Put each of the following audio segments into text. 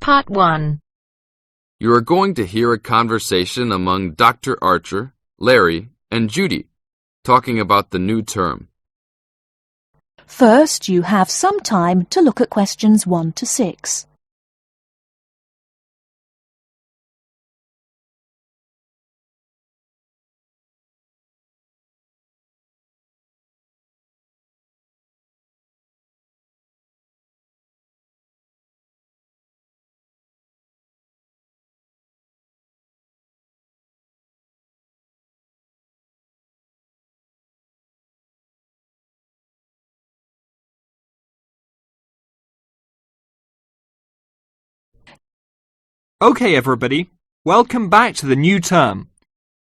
Part 1. You are going to hear a conversation among Dr. Archer, Larry, and Judy, talking about the new term. First, you have some time to look at questions 1 to 6. Okay, everybody, welcome back to the new term.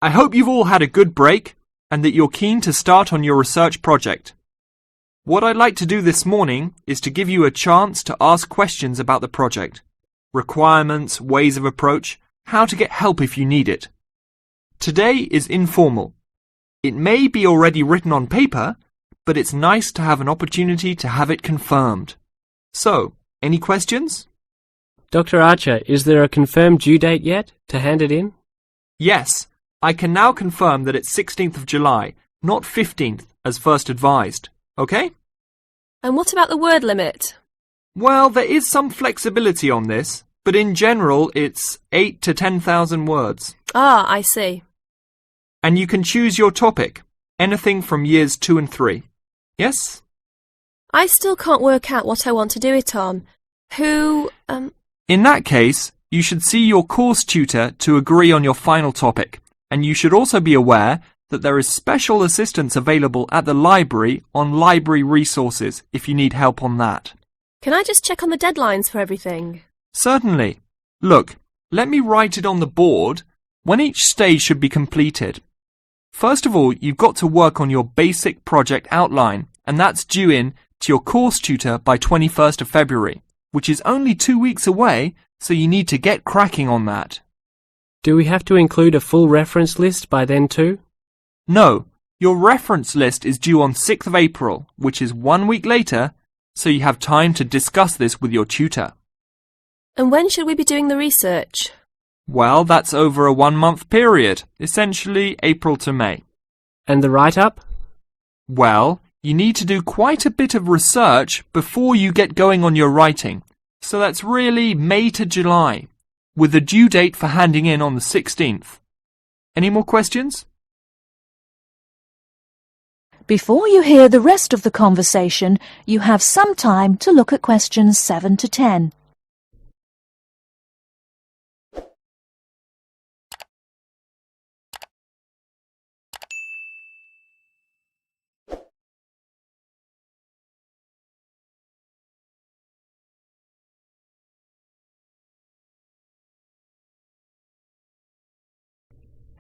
I hope you've all had a good break and that you're keen to start on your research project. What I'd like to do this morning is to give you a chance to ask questions about the project, requirements, ways of approach, how to get help if you need it. Today is informal. It may be already written on paper, but it's nice to have an opportunity to have it confirmed. So, any questions? Dr. Archer, is there a confirmed due date yet to hand it in? Yes, I can now confirm that it's 16th of July, not 15th, as first advised. Okay? And what about the word limit? Well, there is some flexibility on this, but in general it's 8 to 10,000 words. Ah, I see. And you can choose your topic, anything from years 2 and 3. Yes? I still can't work out what I want to do it on. In that case, you should see your course tutor to agree on your final topic, and you should also be aware that there is special assistance available at the library on library resources if you need help on that. Can I just check on the deadlines for everything? Certainly. Look, let me write it on the board when each stage should be completed. First of all, you've got to work on your basic project outline, and that's due in to your course tutor by 21st of February. Which is only 2 weeks away, so you need to get cracking on that. Do we have to include a full reference list by then too? No, your reference list is due on 6th of April, which is 1 week later, so you have time to discuss this with your tutor. And when should we be doing the research? Well, that's over a 1-month period, essentially April to May. And the write-up? Well, you need to do quite a bit of research before you get going on your writing. So that's really May to July, with a due date for handing in on the 16th. Any more questions? Before you hear the rest of the conversation, you have some time to look at questions 7 to 10.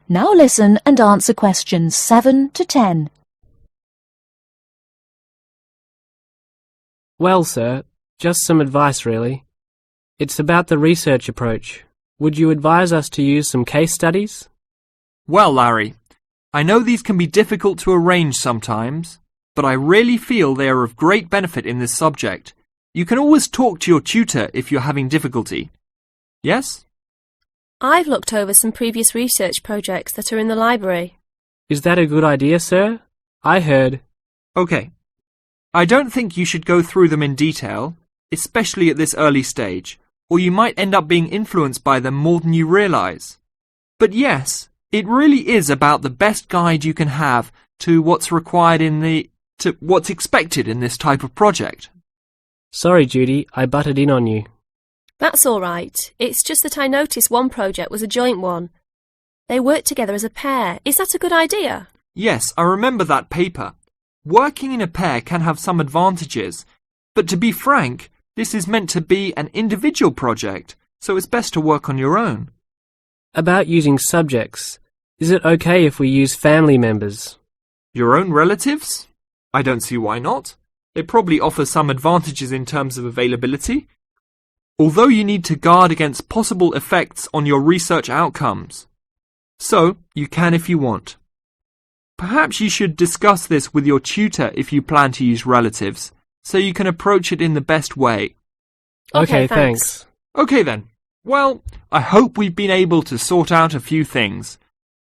Now listen and answer questions 7 to 10. Well, sir, just some advice really. It's about the research approach. Would you advise us to use some case studies? Well, Larry, I know these can be difficult to arrange sometimes, but I really feel they are of great benefit in this subject. You can always talk to your tutor if you're having difficulty. Yes? I've looked over some previous research projects that are in the library. Is that a good idea, sir? I heard... Okay. I don't think you should go through them in detail, especially at this early stage, or you might end up being influenced by them more than you realise. But yes, it really is about the best guide you can have to what's required to what's expected in this type of project. Sorry, Judy, I butted in on you. That's all right. It's just that I noticed one project was a joint one. They worked together as a pair. Is that a good idea? Yes, I remember that paper. Working in a pair can have some advantages, but to be frank, this is meant to be an individual project, so it's best to work on your own. About using subjects, is it okay if we use family members? Your own relatives? I don't see why not. They probably offer some advantages in terms of availability, although you need to guard against possible effects on your research outcomes. So, you can if you want. Perhaps you should discuss this with your tutor if you plan to use relatives, so you can approach it in the best way. Okay, thanks. Okay then. Well, I hope we've been able to sort out a few things.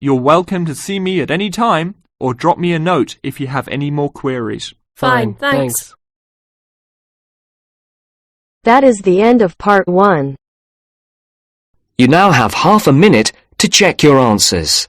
You're welcome to see me at any time or drop me a note if you have any more queries. Fine, thanks. That is the end of part 1. You now have half a minute to check your answers.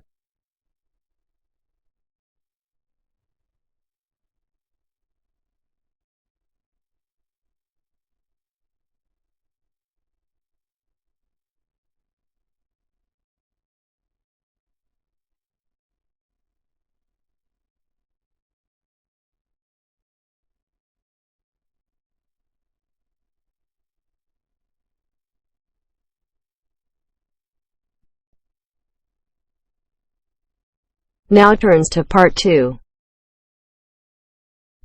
Now turns to part 2.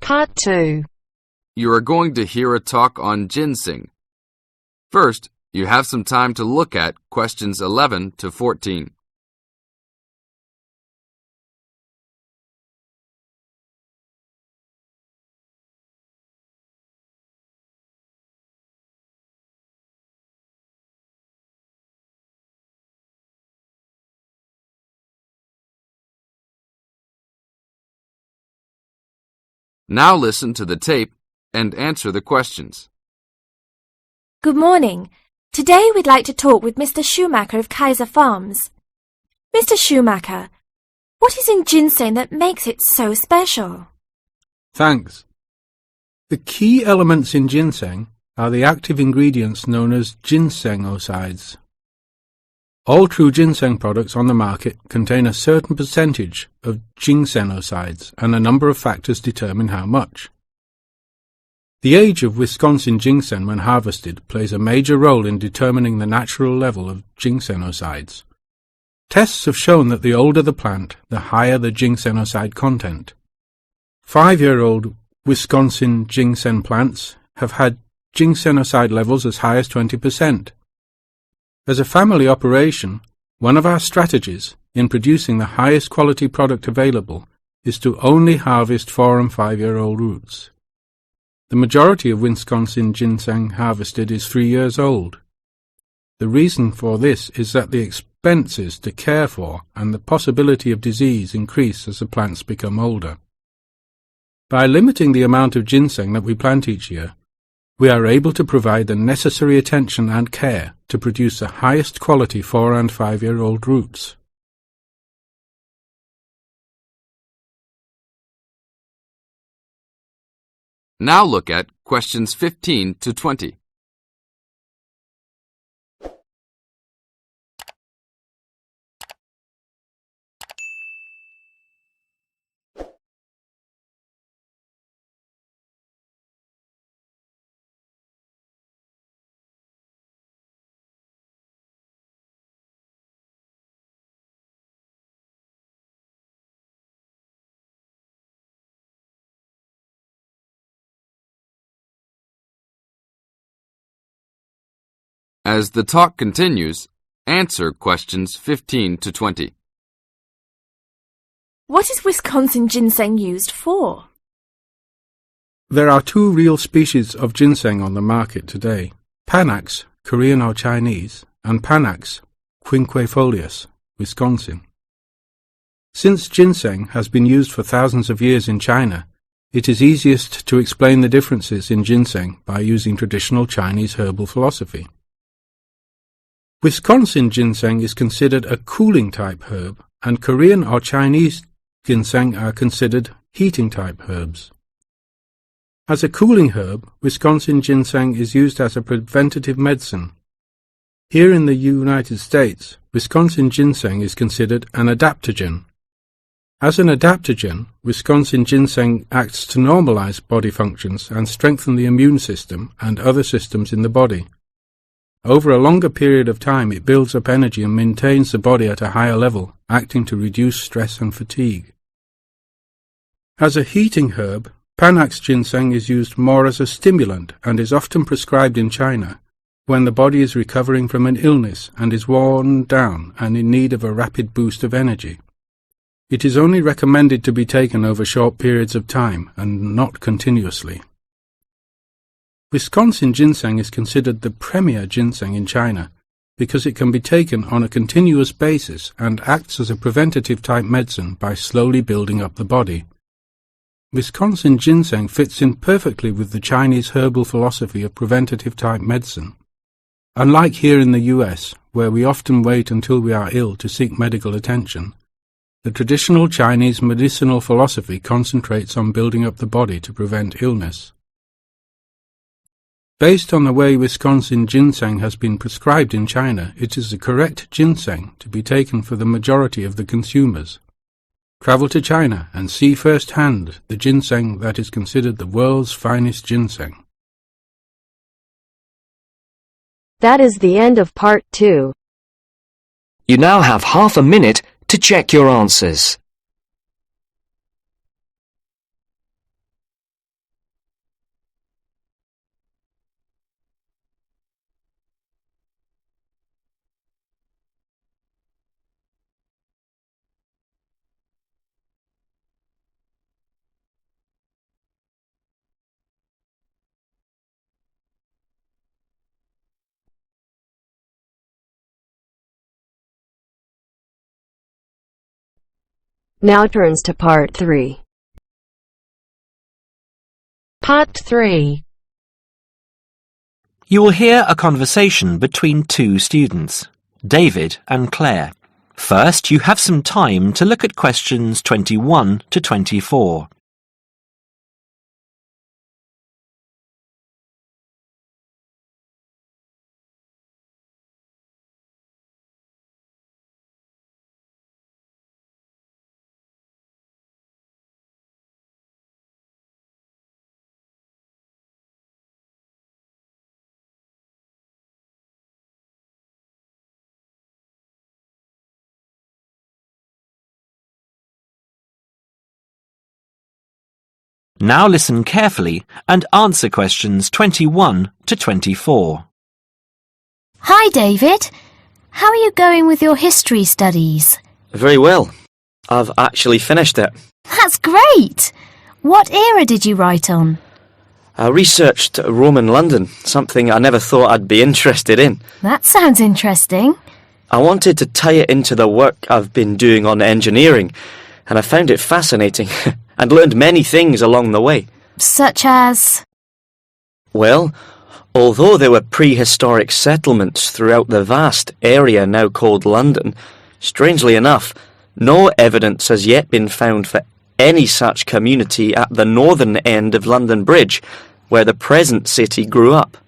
Part 2. You are going to hear a talk on ginseng. First, you have some time to look at questions 11 to 14. Now listen to the tape and answer the questions. Good morning. Today we'd like to talk with Mr. Schumacher of Kaiser Farms. Mr. Schumacher, what is in ginseng that makes it so special? Thanks. The key elements in ginseng are the active ingredients known as ginsengosides. All true ginseng products on the market contain a certain percentage of ginsenosides, and a number of factors determine how much. The age of Wisconsin ginseng when harvested plays a major role in determining the natural level of ginsenosides. Tests have shown that the older the plant, the higher the ginsenoside content. 5-year-old Wisconsin ginseng plants have had ginsenoside levels as high as 20%. As a family operation, one of our strategies in producing the highest quality product available is to only harvest 4- and 5-year-old roots. The majority of Wisconsin ginseng harvested is 3 years old. The reason for this is that the expenses to care for and the possibility of disease increase as the plants become older. By limiting the amount of ginseng that we plant each year, we are able to provide the necessary attention and care to produce the highest quality 4- and 5-year-old roots. Now look at questions 15 to 20. As the talk continues, answer questions 15 to 20. What is Wisconsin ginseng used for? There are 2 real species of ginseng on the market today: Panax, Korean or Chinese, and Panax quinquefolius, Wisconsin. Since ginseng has been used for thousands of years in China, it is easiest to explain the differences in ginseng by using traditional Chinese herbal philosophy. Wisconsin ginseng is considered a cooling-type herb, and Korean or Chinese ginseng are considered heating-type herbs. As a cooling herb, Wisconsin ginseng is used as a preventative medicine. Here in the United States, Wisconsin ginseng is considered an adaptogen. As an adaptogen, Wisconsin ginseng acts to normalize body functions and strengthen the immune system and other systems in the body. Over a longer period of time, it builds up energy and maintains the body at a higher level, acting to reduce stress and fatigue. As a heating herb, Panax ginseng is used more as a stimulant and is often prescribed in China when the body is recovering from an illness and is worn down and in need of a rapid boost of energy. It is only recommended to be taken over short periods of time and not continuously. Wisconsin ginseng is considered the premier ginseng in China because it can be taken on a continuous basis and acts as a preventative type medicine by slowly building up the body. Wisconsin ginseng fits in perfectly with the Chinese herbal philosophy of preventative type medicine. Unlike here in the US, where we often wait until we are ill to seek medical attention, the traditional Chinese medicinal philosophy concentrates on building up the body to prevent illness. Based on the way Wisconsin ginseng has been prescribed in China, it is the correct ginseng to be taken for the majority of the consumers. Travel to China and see firsthand the ginseng that is considered the world's finest ginseng. That is the end of part 2. You now have half a minute to check your answers. Now turns to part 3. Part 3. You will hear a conversation between two students, David and Claire. First, you have some time to look at questions 21 to 24. Now listen carefully and answer questions 21 to 24. Hi, David. How are you going with your history studies? Very well. I've actually finished it. That's great! What era did you write on? I researched Roman London, something I never thought I'd be interested in. That sounds interesting. I wanted to tie it into the work I've been doing on engineering, and I found it fascinating and learned many things along the way. Such as? Well, although there were prehistoric settlements throughout the vast area now called London, strangely enough, no evidence has yet been found for any such community at the northern end of London Bridge, where the present city grew up.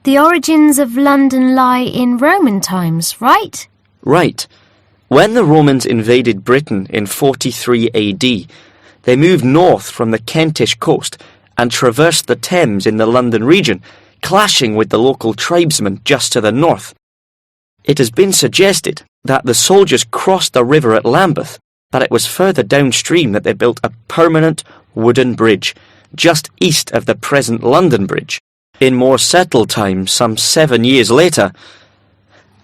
The origins of London lie in Roman times, right? Right. When the Romans invaded Britain in 43 AD, they moved north from the Kentish coast and traversed the Thames in the London region, clashing with the local tribesmen just to the north. It has been suggested that the soldiers crossed the river at Lambeth, but it was further downstream that they built a permanent wooden bridge, just east of the present London Bridge, in more settled times some 7 years later.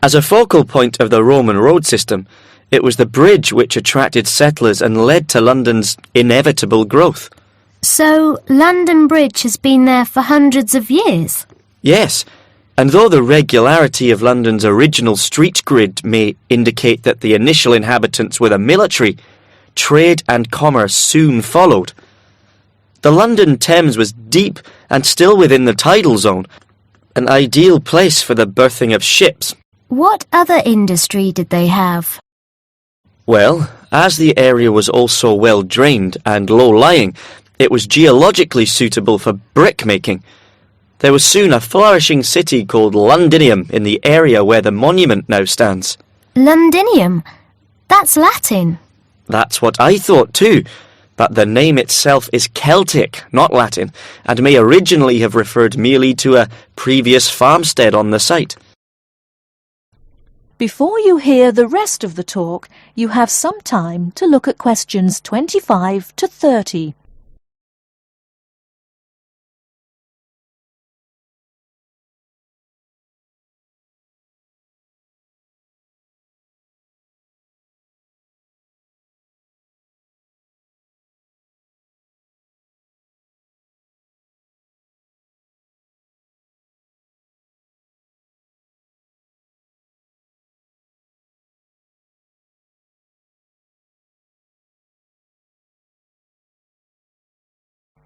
As a focal point of the Roman road system, it was the bridge which attracted settlers and led to London's inevitable growth. So, London Bridge has been there for hundreds of years? Yes, and though the regularity of London's original street grid may indicate that the initial inhabitants were the military, trade and commerce soon followed. The London Thames was deep and still within the tidal zone, an ideal place for the berthing of ships. What other industry did they have? Well, as the area was also well drained and low-lying, it was geologically suitable for brick-making. There was soon a flourishing city called Londinium in the area where the monument now stands. Londinium? That's Latin. That's what I thought too, but the name itself is Celtic, not Latin, and may originally have referred merely to a previous farmstead on the site. Before you hear the rest of the talk, you have some time to look at questions 25 to 30.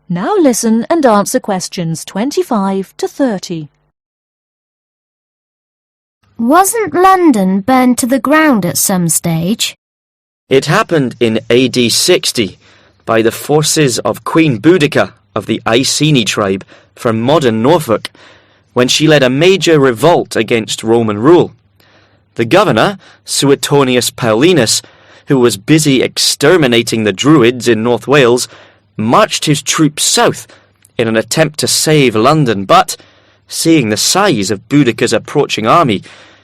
Now listen and answer questions 25 to 30. Wasn't London burned to the ground at some stage? It happened in AD 60 by the forces of Queen Boudica of the Iceni tribe from modern Norfolk, when she led a major revolt against Roman rule. The governor, Suetonius Paulinus, who was busy exterminating the Druids in North Wales, marched his troops south in an attempt to save London, but, seeing the size of Boudica's approaching army,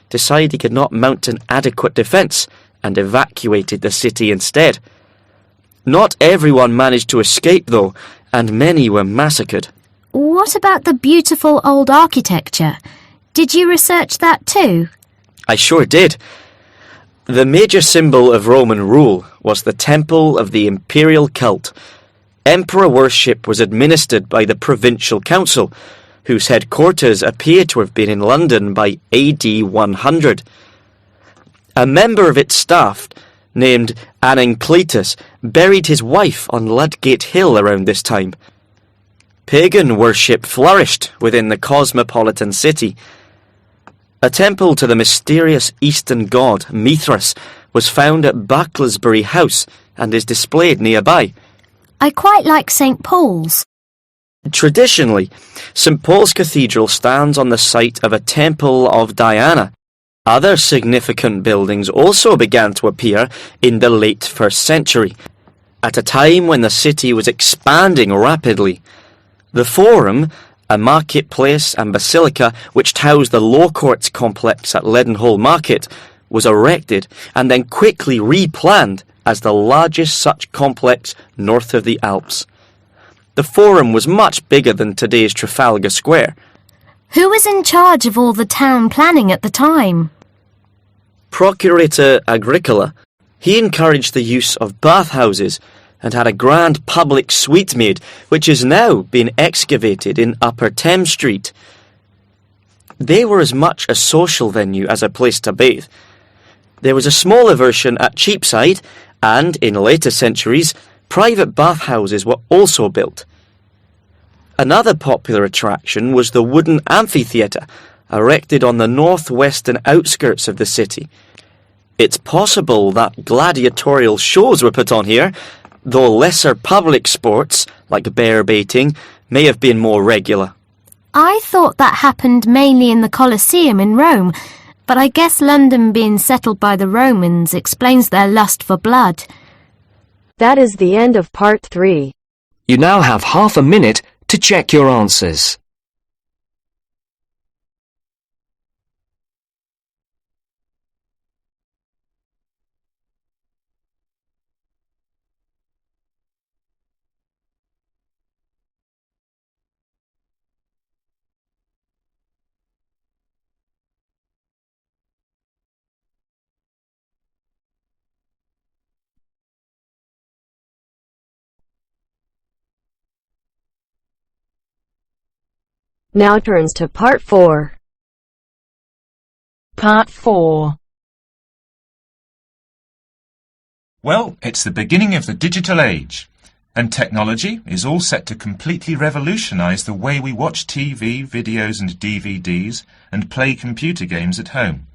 decided he could not mount an adequate defence and evacuated the city instead. Not everyone managed to escape, though, and many were massacred. What about the beautiful old architecture? Did you research that too? I sure did. The major symbol of Roman rule was the Temple of the Imperial Cult. Emperor worship was administered by the Provincial Council, whose headquarters appear to have been in London by AD 100. A member of its staff, named Anacletus, buried his wife on Ludgate Hill around this time. Pagan worship flourished within the cosmopolitan city. A temple to the mysterious Eastern god Mithras was found at Bucklersbury House and is displayed nearby. I quite like St. Paul's. Traditionally, St. Paul's Cathedral stands on the site of a temple of Diana. Other significant buildings also began to appear in the late 1st century, at a time when the city was expanding rapidly. The Forum, a marketplace and basilica which housed the Law Courts complex at Leadenhall Market, was erected and then quickly replanned as the largest such complex north of the Alps. The Forum was much bigger than today's Trafalgar Square. Who was in charge of all the town planning at the time? Procurator Agricola. He encouraged the use of bathhouses and had a grand public suite made, which is now being excavated in Upper Thames Street. They were as much a social venue as a place to bathe. There was a smaller version at Cheapside, and in later centuries, private bathhouses were also built. Another popular attraction was the wooden amphitheatre, erected on the northwestern outskirts of the city. It's possible that gladiatorial shows were put on here, though lesser public sports, like bear baiting, may have been more regular. I thought that happened mainly in the Colosseum in Rome, but I guess London being settled by the Romans explains their lust for blood. That is the end of part 3. You now have half a minute to check your answers. Now turns to part 4. Part 4. Well, it's the beginning of the digital age, and technology is all set to completely revolutionize the way we watch TV, videos and DVDs and play computer games at home.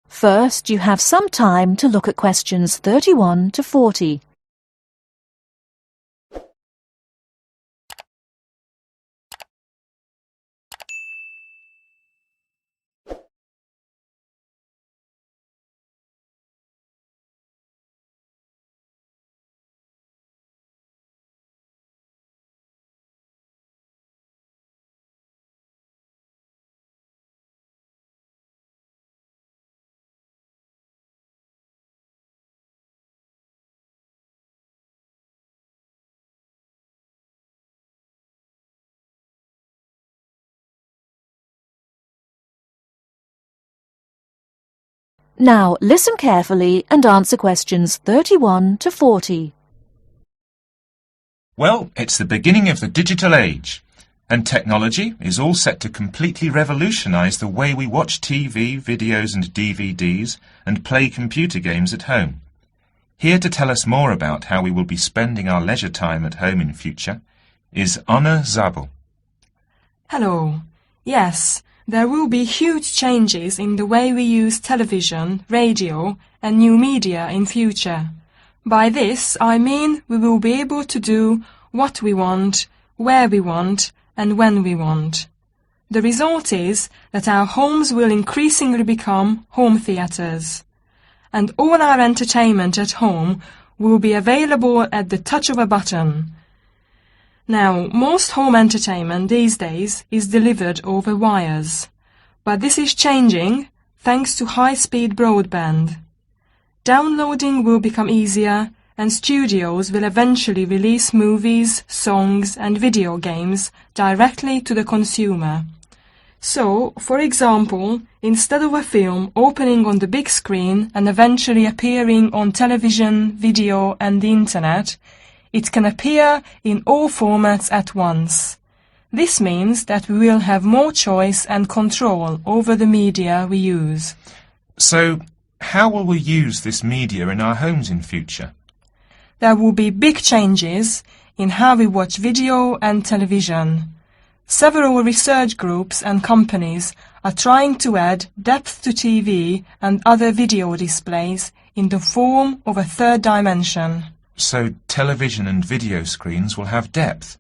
First, you have some time to look at questions 31 to 40. Now listen carefully and answer questions 31 to 40. Well, it's the beginning of the digital age, and technology is all set to completely revolutionize the way we watch TV, videos and DVDs and play computer games at home. Here to tell us more about how we will be spending our leisure time at home in future is Anna Zabel. Hello. Yes, there will be huge changes in the way we use television, radio and new media in future. By this I mean we will be able to do what we want, where we want and when we want. The result is that our homes will increasingly become home theatres, and all our entertainment at home will be available at the touch of a button. Now, most home entertainment these days is delivered over wires, but this is changing thanks to high-speed broadband. Downloading will become easier, and studios will eventually release movies, songs and video games directly to the consumer. So, for example, instead of a film opening on the big screen and eventually appearing on television, video and the internet, it can appear in all formats at once. This means that we will have more choice and control over the media we use. So, how will we use this media in our homes in future? There will be big changes in how we watch video and television. Several research groups and companies are trying to add depth to TV and other video displays in the form of a third dimension. So television and video screens will have depth.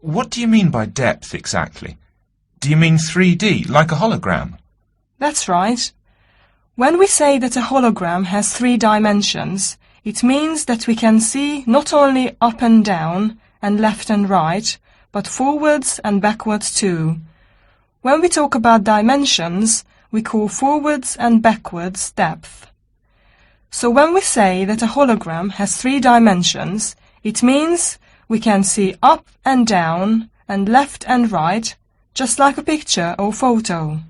What do you mean by depth exactly? Do you mean 3D, like a hologram? That's right. When we say that a hologram has 3 dimensions, it means that we can see not only up and down and left and right, but forwards and backwards too. When we talk about dimensions, we call forwards and backwards depth. So when we say that a hologram has 3 dimensions, it means we can see up and down and left and right, just like a picture or photo.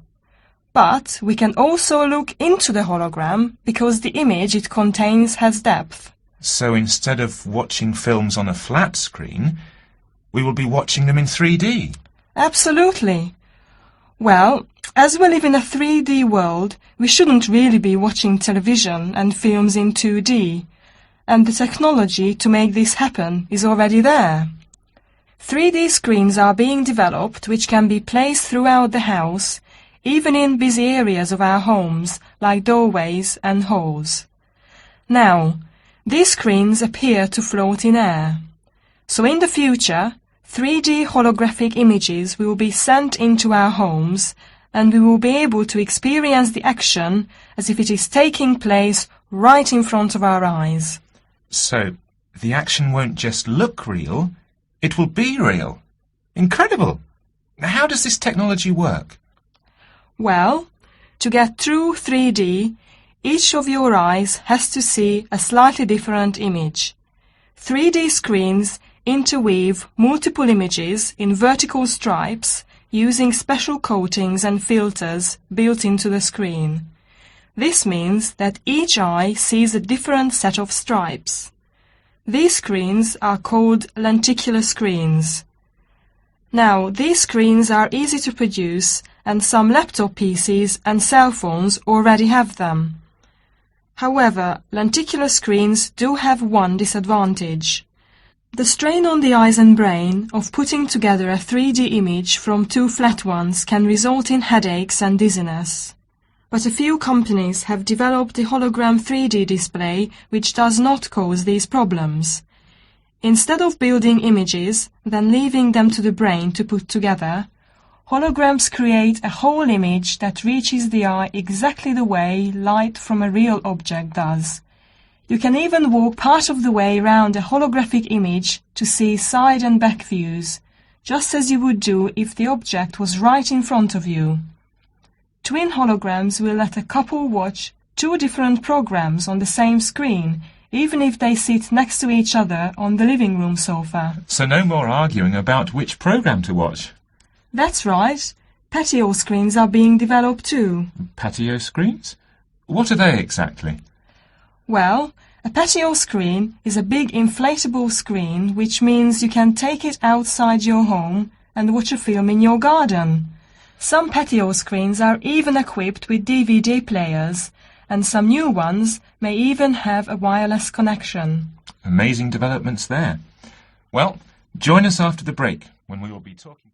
But we can also look into the hologram because the image it contains has depth. So instead of watching films on a flat screen, we will be watching them in 3D. Absolutely. Well, as we live in a 3D world, we shouldn't really be watching television and films in 2D, and the technology to make this happen is already there. 3D screens are being developed which can be placed throughout the house, even in busy areas of our homes, like doorways and halls. Now, these screens appear to float in air. So in the future, 3D holographic images will be sent into our homes, and we will be able to experience the action as if it is taking place right in front of our eyes. So, the action won't just look real, it will be real. Incredible! How does this technology work? Well, to get true 3D, each of your eyes has to see a slightly different image. 3D screens interweave multiple images in vertical stripes using special coatings and filters built into the screen. This means that each eye sees a different set of stripes. These screens are called lenticular screens. Now, these screens are easy to produce, and some laptop PCs and cell phones already have them. However, lenticular screens do have one disadvantage. The strain on the eyes and brain of putting together a 3D image from 2 flat ones can result in headaches and dizziness. But a few companies have developed a hologram 3D display which does not cause these problems. Instead of building images, then leaving them to the brain to put together, holograms create a whole image that reaches the eye exactly the way light from a real object does. You can even walk part of the way around a holographic image to see side and back views, just as you would do if the object was right in front of you. Twin holograms will let a couple watch 2 different programs on the same screen, even if they sit next to each other on the living room sofa. So no more arguing about which program to watch. That's right. Patio screens are being developed too. Patio screens? What are they exactly? Well, a patio screen is a big inflatable screen, which means you can take it outside your home and watch a film in your garden. Some patio screens are even equipped with DVD players, and some new ones may even have a wireless connection. Amazing developments there. Well, join us after the break when we will be talking.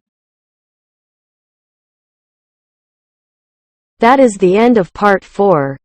That is the end of part 4.